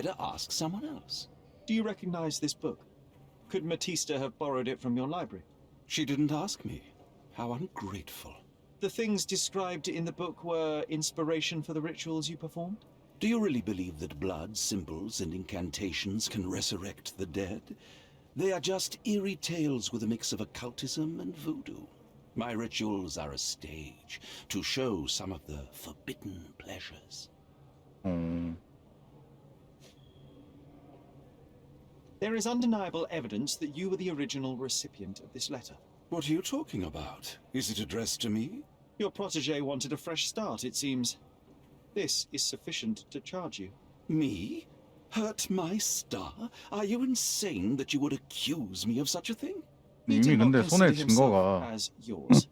better ask someone else. Do you recognize this book? Could Matista have borrowed it from your library? She didn't ask me. How ungrateful. The things described in the book were inspiration for the rituals you performed? Do you really believe that blood, symbols, and incantations can resurrect the dead? They are just eerie tales with a mix of occultism and voodoo. My rituals are a stage to show some of the forbidden pleasures. There is undeniable evidence that you were the original recipient of this letter. What are you talking about? Is it addressed to me? Your protege wanted a fresh start, it seems. This is sufficient to charge you. Me? Hurt my star? Are you insane that you would accuse me of such a thing? He 이미 did not 근데 손에 consider himself 증거가 as yours.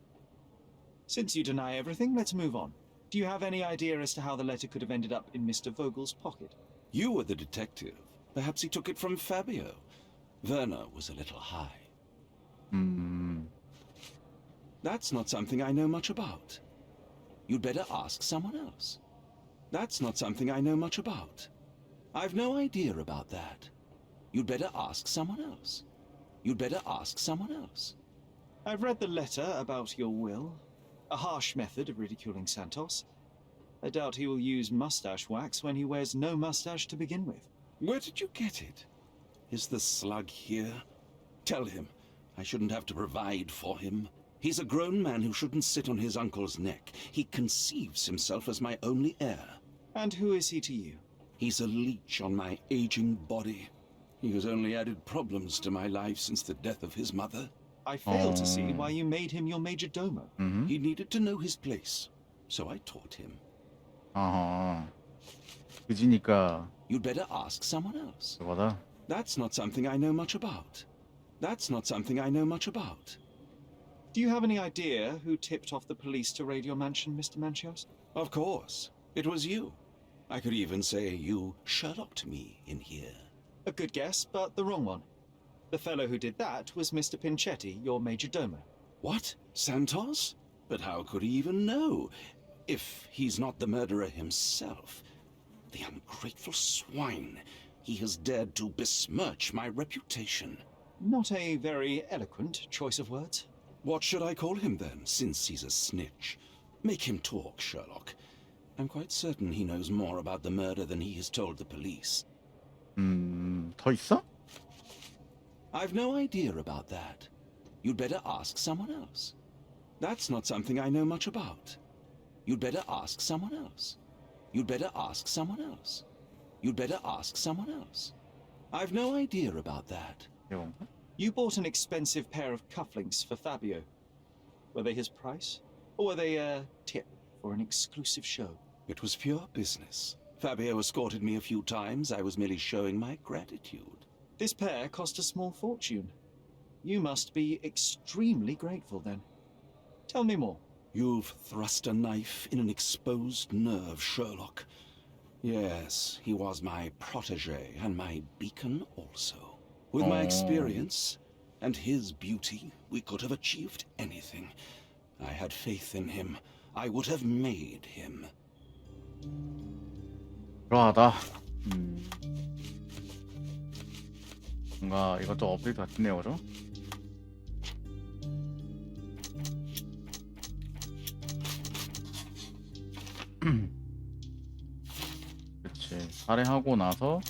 Since you deny everything, let's move on. Do you have any idea as to how the letter could have ended up in Mr. Vogel's pocket? You were the detective. Perhaps he took it from Fabio. Werner was a little high. That's not something I know much about. You'd better ask someone else. That's not something I know much about. I've no idea about that. You'd better ask someone else. You'd better ask someone else. I've read the letter about your will. A harsh method of ridiculing Santos. I doubt he will use mustache wax when he wears no mustache to begin with. Where did you get it? Is the slug here? Tell him I shouldn't have to provide for him. He's a grown man who shouldn't sit on his uncle's neck. He conceives himself as my only heir. And who is he to you? He's a leech on my aging body. He has only added problems to my life since the death of his mother. I fail to see why you made him your major domo. He needed to know his place, so I taught him. 아하. 그지니까 You'd better ask someone else. 그거다. That's not something I know much about. That's not something I know much about. Do you have any idea who tipped off the police to raid your mansion, Mr. Manchios? Of course. It was you. I could even say you Sherlocked me in here. A good guess, but the wrong one. The fellow who did that was Mr. Pinchetti, your major domo. What? Santos? But how could he even know? If he's not the murderer himself. The ungrateful swine. He has dared to besmirch my reputation. Not a very eloquent choice of words. What should I call him then, since he's a snitch? Make him talk, Sherlock. I'm quite certain he knows more about the murder than he has told the police. 더 있어? I've no idea about that. You'd better ask someone else. That's not something I know much about. You'd better ask someone else. You'd better ask someone else. You'd better ask someone else. I've no idea about that. 이건가? You bought an expensive pair of cufflinks for Fabio. Were they his price? Or were they a tip for an exclusive show? It was pure business. Fabio escorted me a few times. I was merely showing my gratitude. This pair cost a small fortune. You must be extremely grateful then. Tell me more. You've thrust a knife in an exposed nerve, Sherlock. Yes, he was my protege and my beacon also. With my experience and his beauty, we could have achieved anything. I had faith in him. I would have made him. 그러하다. 뭔가 이것도 업데이트 같은데요, 그죠? 그치. 살해하고 나서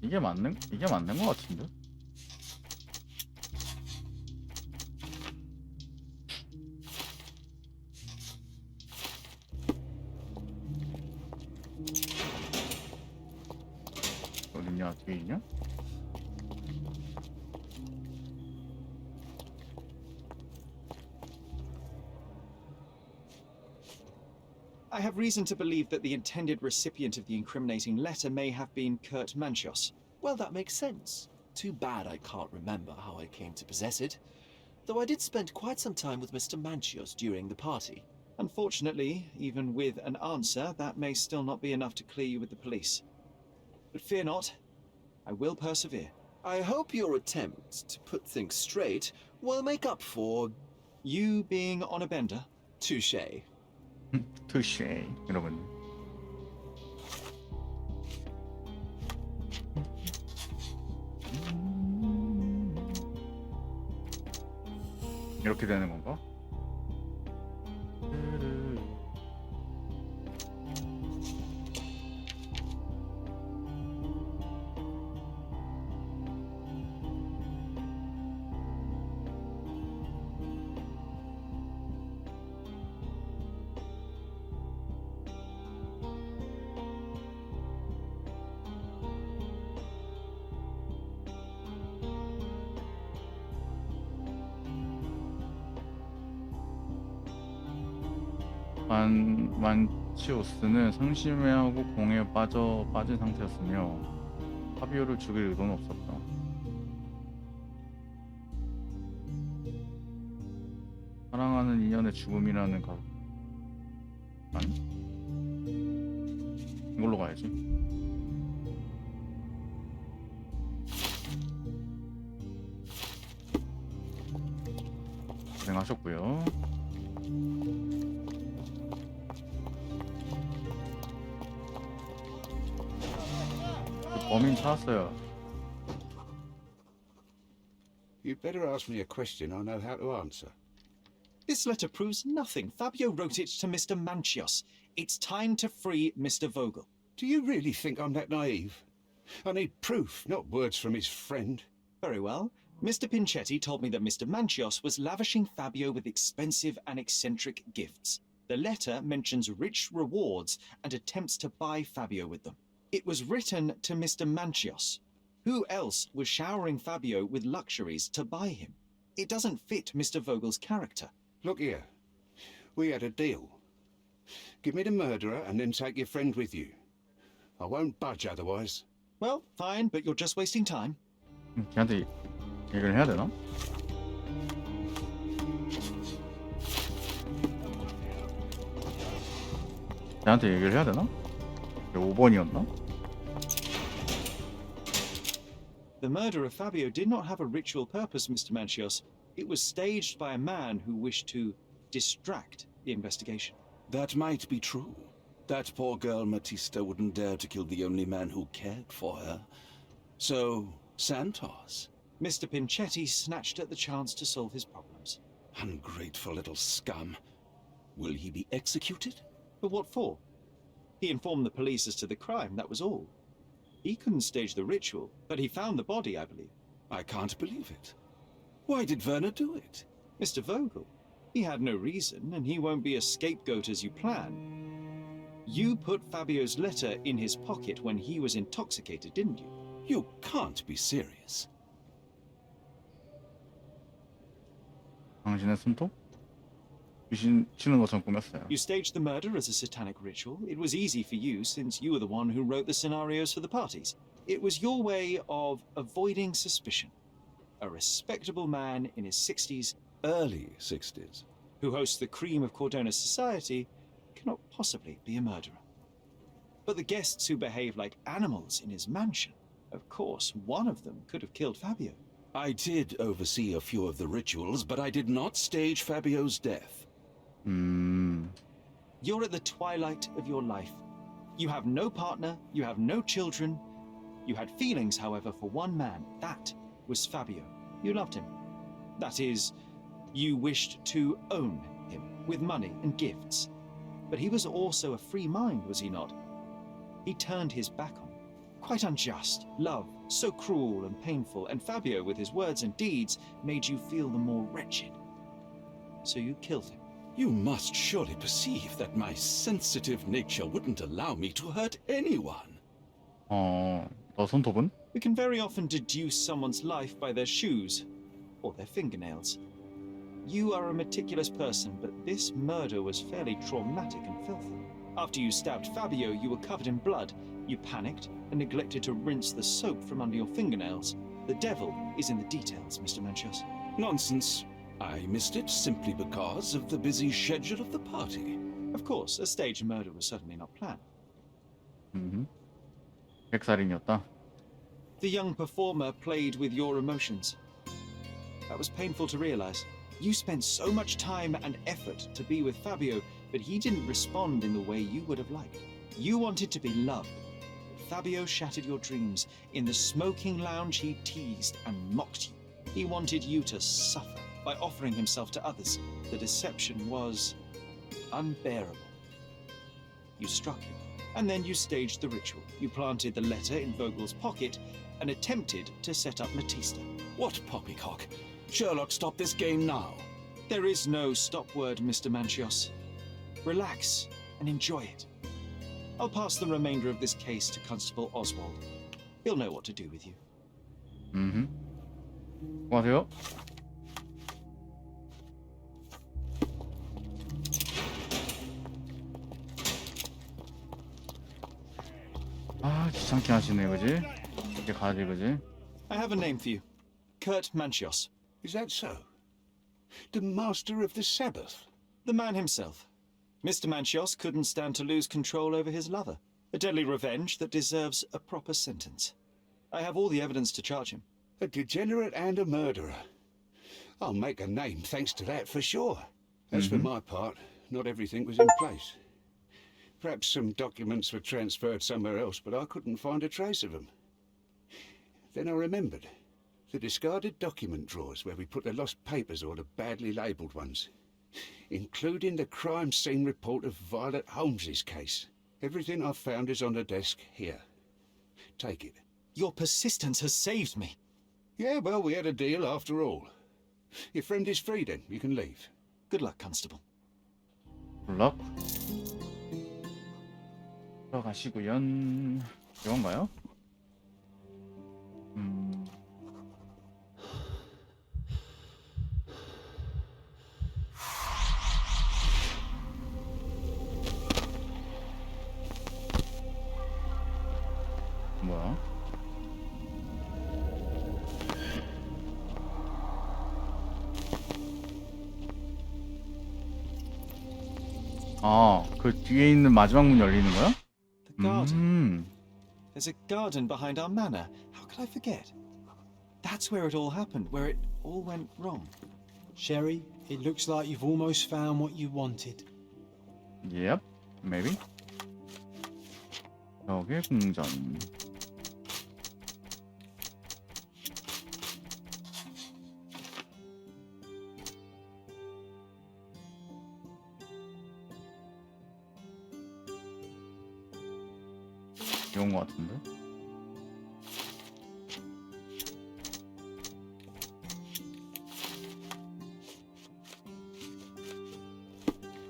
이게 맞는 것 같은데? 어딨냐? 뒤에 있냐? I have reason to believe that the intended recipient of the incriminating letter may have been Kurt Manchios. Well, that makes sense. Too bad I can't remember how I came to possess it. Though I did spend quite some time with Mr. Manchios during the party. Unfortunately, even with an answer, that may still not be enough to clear you with the police. But fear not, I will persevere. I hope your attempt to put things straight Will make up for You being on a bender? touche. touche 이러면 이렇게 되는 건가? 만치오스는 상심해하고 공에 빠진 상태였으며 파비오를 죽일 의도는 없었다. 사랑하는 인연의 죽음이라는 아니? 이걸로 가야지. 고생하셨고요. 범인 찾았어요. You'd better ask me a question I know how to answer. This letter proves nothing. Fabio wrote it to Mr. Manchios. It's time to free Mr. Vogel. Do you really think I'm that naive? I need proof, not words from his friend. Very well. Mr. Pinchetti told me that Mr. Manchios was lavishing Fabio with expensive and eccentric gifts. The letter mentions rich rewards and attempts to buy Fabio with them. It was written to Mr. Manchios. Who else was showering Fabio with luxuries to buy him? It doesn't fit Mr. Vogel's character. Look here. We had a deal. Give me the murderer and then take your friend with you. I won't budge otherwise. Well, fine, but you're just wasting time. 걔한테 얘기를 해야 되나? 걔한테 얘기를 해야 되나? 5번이었나? The murder of Fabio did not have a ritual purpose, Mr. Manchios. It was staged by a man who wished to distract the investigation. That might be true. That poor girl Matista wouldn't dare to kill the only man who cared for her. So, Santos. Mr. Pinchetti snatched at the chance to solve his problems. Ungrateful little scum. Will he be executed? But what for? He informed the police as to the crime, that was all. He couldn't stage the ritual, but he found the body, I believe. I can't believe it. Why did Werner do it? Mr. Vogel. He had no reason, and he won't be a scapegoat as you plan. You put Fabio's letter in his pocket when he was intoxicated, didn't you? You can't be serious. 당신의 숨통? 귀신 치는 것처럼 꾸몄어요. You staged the murder as a satanic ritual. It was easy for you, since you were the one who wrote the scenarios for the parties. It was your way of avoiding suspicion. A respectable man in his 60s, Early 60s. who hosts the cream of Cordona's society, cannot possibly be a murderer. But the guests who behave like animals in his mansion, of course, one of them could have killed Fabio. I did oversee a few of the rituals, but I did not stage Fabio's death. You're at the twilight of your life. You have no partner, you have no children. You had feelings, however, for one man. That was Fabio. You loved him. That is, you wished to own him with money and gifts. But he was also a free mind, was he not? He turned his back on you. Quite unjust. Love, so cruel and painful, and Fabio, with his words and deeds, made you feel the more wretched. So you killed him. You must surely perceive that my sensitive nature wouldn't allow me to hurt anyone. 너 손톱은? We can very often deduce someone's life by their shoes or their fingernails. You are a meticulous person, but this murder was fairly traumatic and filthy. After you stabbed Fabio, you were covered in blood. You panicked and neglected to rinse the soap from under your fingernails. The devil is in the details, Mr. Manchios. Nonsense. I missed it simply because of the busy schedule of the party. Of course, a staged murder was certainly not planned. 백살인이었다. The young performer played with your emotions. That was painful to realize. You spent so much time and effort to be with Fabio, but he didn't respond in the way you would have liked. You wanted to be loved. But Fabio shattered your dreams. In the smoking lounge, he teased and mocked you. He wanted you to suffer by offering himself to others. The deception was unbearable. You struck him, and then you staged the ritual. You planted the letter in Vogel's pocket and attempted to set up Matista. What poppycock? Sherlock, stop this game now. There is no stop word, Mr. Manchios. Relax and enjoy it. I'll pass the remainder of this case to Constable Oswald. He'll know what to do with you. 수고하세요. 아, 귀찮게 하시네, 그지? 이렇게 가지, 그지? I have a name for you. Kurt Manchios. Is that so? The master of the Sabbath? The man himself. Mr. Manchios couldn't stand to lose control over his lover. A deadly revenge that deserves a proper sentence. I have all the evidence to charge him. A degenerate and a murderer. I'll make a name thanks to that for sure. As for my part, not everything was in place. Perhaps some documents were transferred somewhere else, but I couldn't find a trace of them. Then I remembered. The discarded document drawers where we put the lost papers or the badly labelled ones. Including the crime scene report of Violet Holmes's case. Everything I've found is on the desk here. Take it. Your persistence has saved me. Yeah, well, we had a deal after all. Your friend is free then. You can leave. Good luck, Constable. 굿럭. 들어가시고요. 이건가요? 뭐야? 아, 그 뒤에 있는 마지막 문 열리는 거야? The garden. There's a garden behind our manor. How could I forget? That's where it all happened, where it all went wrong. Sherry, it looks like you've almost found what you wanted. Yep, maybe. 벽의 궁전. 이건 것 같은데?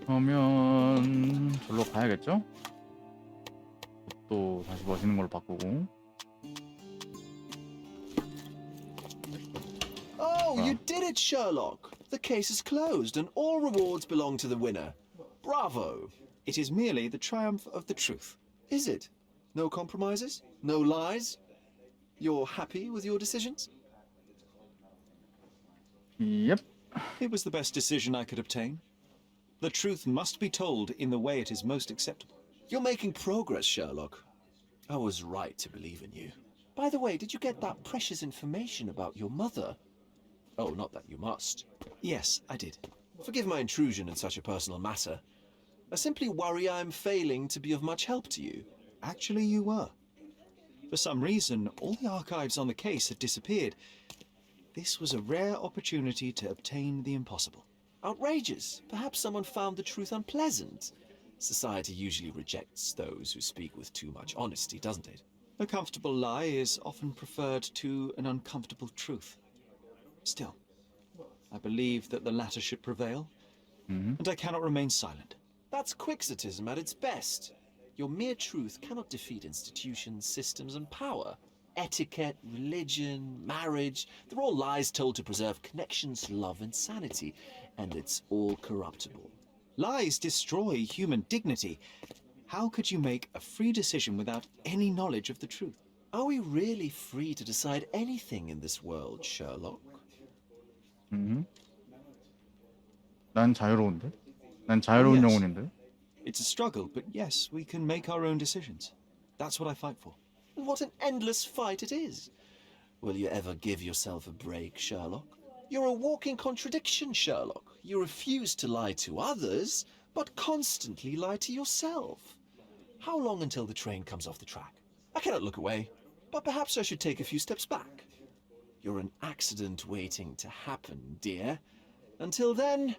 그러면 절로 가야겠죠? 또 다시 멋있는 걸로 바꾸고. Oh, you did it, Sherlock! The case is closed and all rewards belong to the winner. Bravo! It is merely the triumph of the truth. Is it? No compromises? No lies? You're happy with your decisions? Yep. It was the best decision I could obtain. The truth must be told in the way it is most acceptable. You're making progress, Sherlock. I was right to believe in you. By the way, did you get that precious information about your mother? Oh, not that you must. Yes, I did. Forgive my intrusion in such a personal matter. I simply worry I'm failing to be of much help to you. Actually, you were. For some reason, all the archives on the case had disappeared. This was a rare opportunity to obtain the impossible. Outrageous. Perhaps someone found the truth unpleasant. Society usually rejects those who speak with too much honesty, doesn't it? A comfortable lie is often preferred to an uncomfortable truth. Still, I believe that the latter should prevail, and I cannot remain silent. That's quixotism at its best. Your mere truth cannot defeat institutions, systems, and power. Etiquette, religion, marriage, they're all lies told to preserve connections, love, and sanity, and it's all corruptible. Lies destroy human dignity. How could you make a free decision without any knowledge of the truth? Are we really free to decide anything in this world, Sherlock? 난 자유로운데? 난 자유로운 Yes. 영혼인데? It's a struggle, but yes, we can make our own decisions. That's what I fight for. And what an endless fight it is. Will you ever give yourself a break, Sherlock? You're a walking contradiction, Sherlock. You refuse to lie to others, but constantly lie to yourself. How long until the train comes off the track? I cannot look away, but perhaps I should take a few steps back. You're an accident waiting to happen, dear. Until then,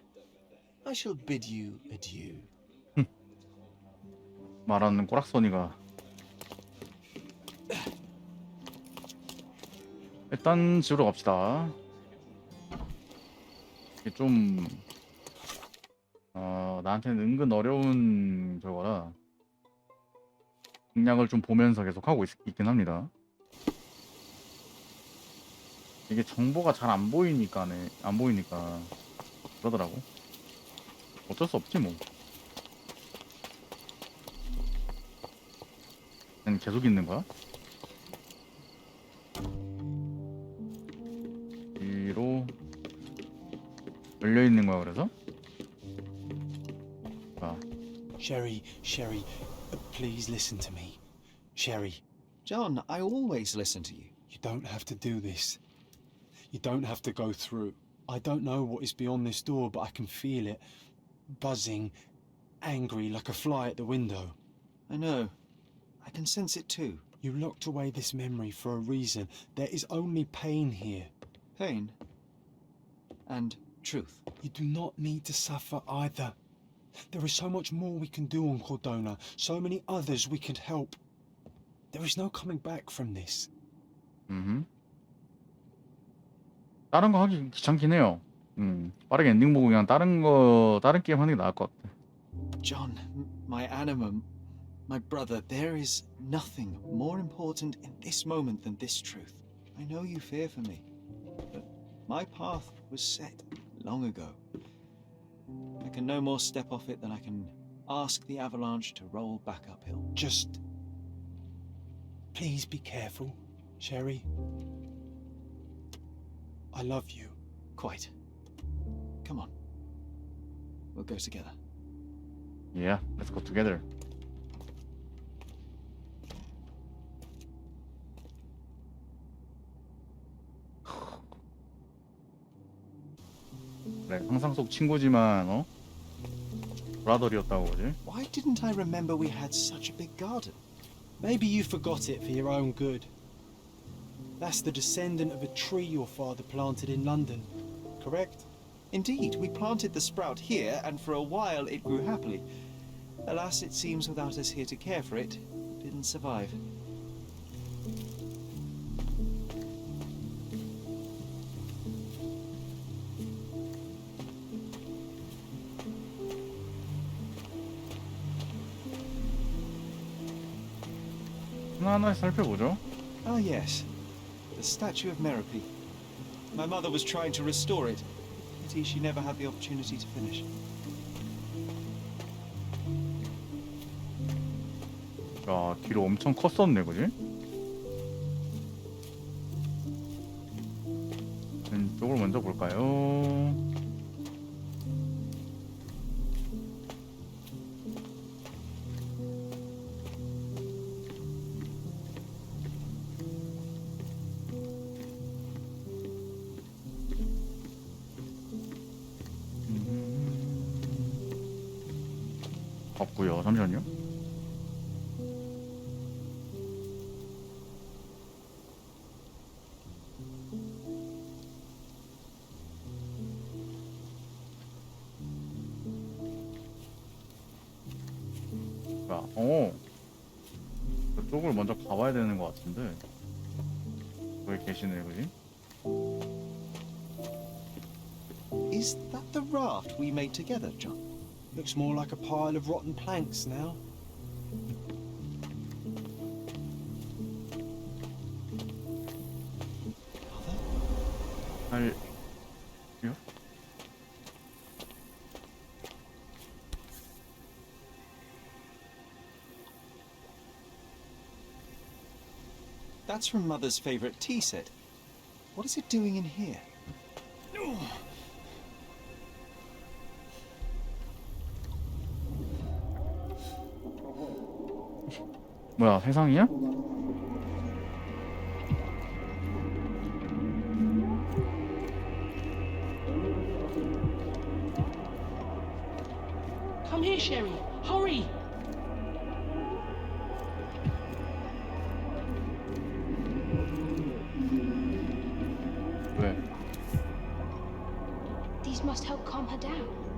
I shall bid you adieu. 말하는 꼬락서니가. 일단 집으로 갑시다. 이게 좀 나한테는 은근 어려운 저거라 공략을 좀 보면서 계속 하고 있긴 합니다. 이게 정보가 잘 안 보이니까 그러더라고. 어쩔 수 없지 뭐. 그냥 계속 있는 거야? 뒤로 열려 있는 거야 그래서? 아, Sherry, please listen to me. Sherry, John, I always listen to you. you don't have to do this. You don't have to go through. I don't know what is beyond this door, but I can feel it. Buzzing, angry, like a fly at the window. I know. I can sense it too. You locked away this memory for a reason. There is only pain here. Pain. And truth. You do not need to suffer either. There is so much more we can do on Cordona, so many others we can help. There is no coming back from this. 다른 거 하기 귀찮긴 해요. 빠르게 엔딩 보고 그냥 다른 게임 하는 게 나을 것 같아. John, my animum, my brother, there is nothing more important in this moment than this truth. I know you fear for me, but my path was set long ago. I can no more step off it than I can ask the avalanche to roll back uphill. Just please be careful, Sherry. I love you. Quite. Come on. We'll go together. Yeah, let's go together. 그래, 상상 속 친구지만 브라더리였다고 그러지? Why didn't I remember we had such a big garden? Maybe you forgot it for your own good. That's the descendant of a tree your father planted in London, correct? Indeed, we planted the sprout here, and for a while it grew happily. Alas, it seems without us here to care for it, it didn't survive. 하나하나 살펴보죠. Ah, yes. The statue of Merope. My mother was trying to restore it. Pity she never had the opportunity to finish. 야, 뒤로 엄청 컸었네, 그지? 왼쪽을 먼저 볼까요? 없고요. 잠시만요. 그쪽을 먼저 가봐야 되는 것 같은데 거기 계시네, 그지? Is that the raft we made together, John? Looks more like a pile of rotten planks now. 할... 요? That's from Mother's favorite tea set. What is it doing in here? 뭐야, 세상이야? Come here, Sherry. Hurry! 왜? These must help calm her down.